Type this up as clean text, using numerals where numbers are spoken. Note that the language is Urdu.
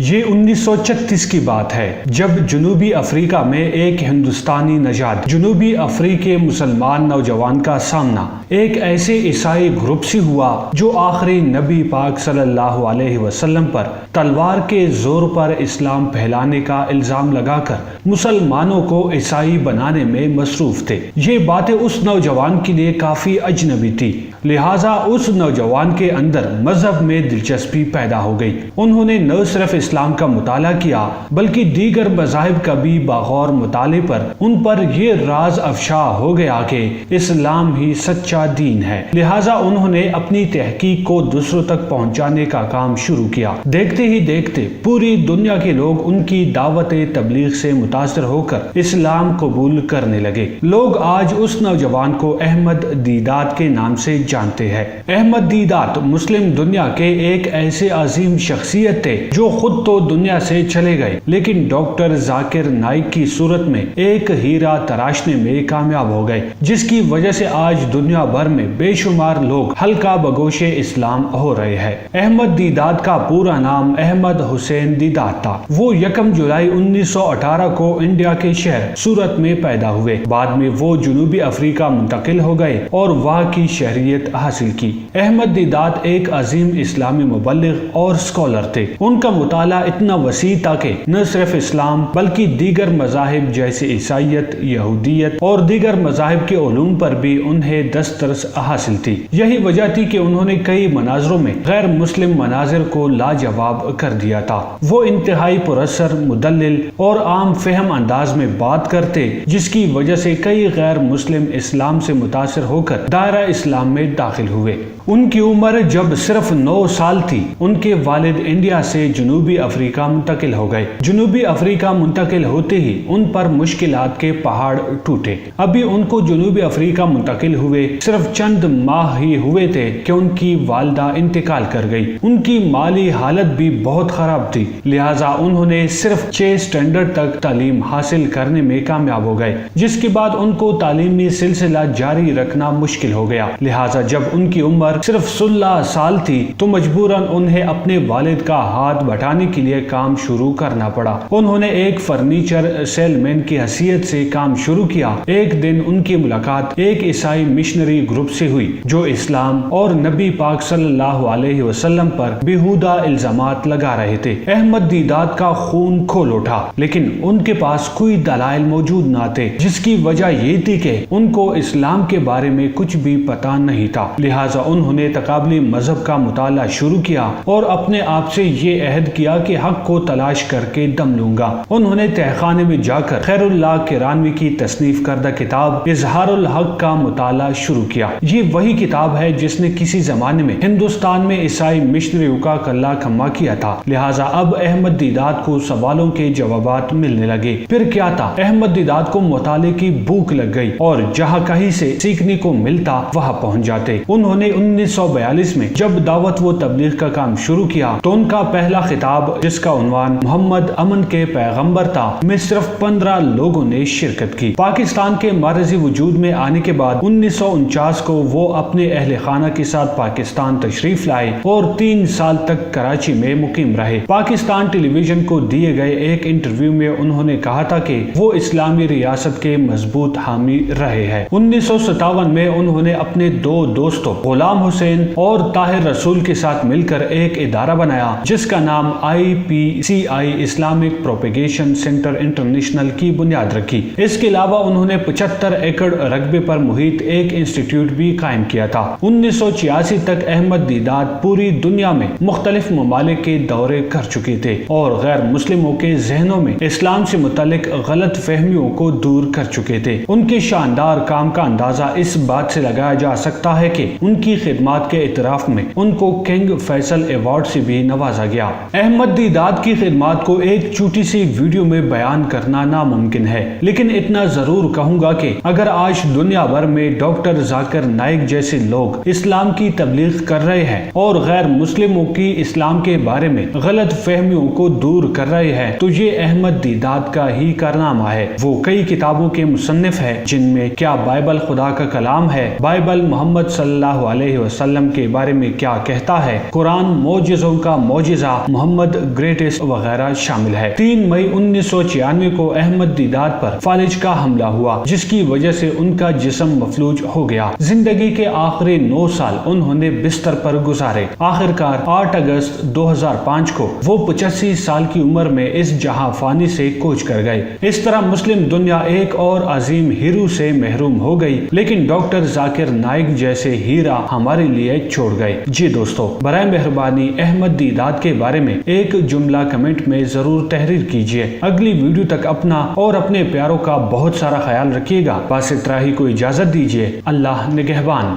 یہ 1936 کی بات ہے جب جنوبی افریقہ میں ایک ہندوستانی نژاد جنوبی افریقی مسلمان نوجوان کا سامنا ایک ایسے عیسائی گروپ سے ہوا جو آخری نبی پاک صلی اللہ علیہ وسلم پر تلوار کے زور پر اسلام پھیلانے کا الزام لگا کر مسلمانوں کو عیسائی بنانے میں مصروف تھے۔ یہ باتیں اس نوجوان کے لیے کافی اجنبی تھی، لہٰذا اس نوجوان کے اندر مذہب میں دلچسپی پیدا ہو گئی۔ انہوں نے نہ صرف اسلام کا مطالعہ کیا بلکہ دیگر مذاہب کا بھی بغور مطالعے پر ان پر یہ راز افشا ہو گیا کہ اسلام ہی سچا دین ہے، لہٰذا انہوں نے اپنی تحقیق کو دوسروں تک پہنچانے کا کام شروع کیا۔ دیکھتے ہی دیکھتے پوری دنیا کے لوگ ان کی دعوت تبلیغ سے متاثر ہو کر اسلام قبول کرنے لگے۔ لوگ آج اس نوجوان کو احمد دیدات کے نام سے جانتے ہیں۔ احمد دیدات مسلم دنیا کے ایک ایسے عظیم شخصیت تھے جو خود تو دنیا سے چلے گئے لیکن ڈاکٹر ذاکر نائک کی صورت میں ایک ہیرا تراشنے میں کامیاب ہو گئے، جس کی وجہ سے آج دنیا بھر میں بے شمار لوگ حلقہ بگوش اسلام ہو رہے ہیں۔ احمد دیدات کا پورا نام احمد حسین دیدات تھا۔ وہ 1 جولائی 1918 کو انڈیا کے شہر سورت میں پیدا ہوئے۔ بعد میں وہ جنوبی افریقہ منتقل ہو گئے اور وہاں کی شہریت حاصل کی۔ احمد دیدات ایک عظیم اسلامی مبلغ اور اسکالر تھے۔ ان کا مطالعہ اتنا وسیع تھا کہ نہ صرف اسلام بلکہ دیگر مذاہب جیسے عیسائیت، یہودیت اور دیگر مذاہب کے علوم پر بھی انہیں دسترس حاصل تھی۔ یہی وجہ تھی کہ انہوں نے کئی مناظروں میں غیر مسلم مناظر کو لاجواب کر دیا تھا۔ وہ انتہائی پراثر، مدلل اور عام فہم انداز میں بات کرتے، جس کی وجہ سے کئی غیر مسلم اسلام سے متاثر ہو کر دائرہ اسلام میں داخل ہوئے۔ ان کی عمر جب صرف 9 سال تھی، ان کے والد انڈیا سے جنوبی افریقہ منتقل ہو گئے۔ جنوبی افریقہ منتقل ہوتے ہی ان پر مشکلات کے پہاڑ ٹوٹے۔ ابھی ان کو جنوبی افریقہ منتقل ہوئے صرف چند ماہ ہی ہوئے تھے کہ ان کی والدہ انتقال کر گئی۔ ان کی مالی حالت بھی بہت خراب تھی، لہٰذا انہوں نے صرف 6 اسٹینڈرڈ تک تعلیم حاصل کرنے میں کامیاب ہو گئے، جس کے بعد ان کو تعلیمی سلسلہ جاری رکھنا مشکل ہو گیا۔ لہٰذا جب ان کی عمر صرف 16 سال تھی تو مجبوراً انہیں اپنے والد کا ہاتھ بٹانے کے لیے کام شروع کرنا پڑا۔ انہوں نے ایک فرنیچر سیل مین کی حیثیت سے کام شروع کیا۔ ایک دن ان کی ملاقات ایک عیسائی مشنری گروپ سے ہوئی جو اسلام اور نبی پاک صلی اللہ علیہ وسلم پر بیہودہ الزامات لگا رہے تھے۔ احمد دیدات کا خون کھول اٹھا، لیکن ان کے پاس کوئی دلائل موجود نہ تھے، جس کی وجہ یہ تھی کہ ان کو اسلام کے بارے میں کچھ بھی پتا نہیں تھا۔ لہٰذا انہوں نے تقابلی مذہب کا مطالعہ شروع کیا اور اپنے آپ سے یہ عہد کیا کہ حق کو تلاش کر کے دم لوں گا۔ انہوں نے تہخانے میں جا کر خیر اللہ کرانوی کی تصنیف کردہ کتاب اظہار الحق کا مطالعہ شروع کیا۔ یہ وہی کتاب ہے جس نے کسی زمانے میں ہندوستان میں عیسائی مشنریوں کا کلہ کما کیا تھا۔ لہٰذا اب احمد دیدات کو سوالوں کے جوابات ملنے لگے۔ پھر کیا تھا، احمد دیدات کو مطالعے کی بھوک لگ گئی اور جہاں کہیں سے سیکھنے کو ملتا وہاں پہنچ جاتے۔ انہوں نے 1942 میں جب دعوت و تبلیغ کا کام شروع کیا تو ان کا پہلا خطاب، جس کا عنوان محمد امن کے پیغمبر تھا، میں صرف 15 لوگوں نے شرکت کی۔ پاکستان کے معرضی وجود میں آنے کے بعد 1949 کو وہ اپنے اہل خانہ کے ساتھ پاکستان تشریف لائے اور 3 سال تک کراچی میں مقیم رہے۔ پاکستان ٹیلی ویژن کو دیے گئے ایک انٹرویو میں انہوں نے کہا تھا کہ وہ اسلامی ریاست کے مضبوط حامی رہے ہیں۔ 1957 میں انہوں نے اپنے 2 دوستوں غلام حسین اور طاہر رسول کے ساتھ مل کر ایک ادارہ بنایا جس کا نام IPCI Islamic propagation centre international کی بنیاد رکھی۔ اس کے علاوہ انہوں نے 75 ایکڑ رقبے پر محیط ایک انسٹیٹیوٹ بھی قائم کیا تھا۔ 1986 تک احمد دیدات پوری دنیا میں مختلف ممالک کے دورے کر چکے تھے اور غیر مسلموں کے ذہنوں میں اسلام سے متعلق غلط فہمیوں کو دور کر چکے تھے۔ ان کے شاندار کام کا اندازہ اس بات سے لگایا جا سکتا ہے کہ ان کی خدمات کے اعتراف میں ان کو کنگ فیصل ایوارڈ سے بھی نوازا گیا۔ احمد دیدات کی خدمات کو ایک چھوٹی سی ویڈیو میں بیان کرنا ناممکن ہے، لیکن اتنا ضرور کہوں گا کہ اگر آج دنیا بھر میں ڈاکٹر ذاکر نائک جیسے لوگ اسلام کی تبلیغ کر رہے ہیں اور غیر مسلموں کی اسلام کے بارے میں غلط فہمیوں کو دور کر رہے ہیں تو یہ احمد دیدات کا ہی کارنامہ ہے۔ وہ کئی کتابوں کے مصنف ہے جن میں کیا بائبل خدا کا کلام ہے، بائبل محمد محمد صلی اللہ علیہ وسلم کے بارے میں کیا کہتا ہے، قرآن معجزوں کا معجزہ، محمد گریٹسٹ وغیرہ شامل ہے۔ 3 مئی 1996 کو احمد دیدات پر فالج کا حملہ ہوا جس کی وجہ سے ان کا جسم مفلوج ہو گیا۔ زندگی کے آخری 9 سال انہوں نے بستر پر گزارے۔ آخرکار 8 اگست 2005 کو وہ 85 سال کی عمر میں اس جہاں فانی سے کوچ کر گئے۔ اس طرح مسلم دنیا ایک اور عظیم ہیرو سے محروم ہو گئی، لیکن ڈاکٹر ذاکر نائک جیسے ہیرا ہمارے لیے چھوڑ گئے۔ جی دوستو، برائے مہربانی احمد دیدات کے بارے میں ایک جملہ کمنٹ میں ضرور تحریر کیجیے۔ اگلی ویڈیو تک اپنا اور اپنے پیاروں کا بہت سارا خیال رکھیے گا۔ بس اتنا ہی کو اجازت دیجیے۔ اللہ نگہبان۔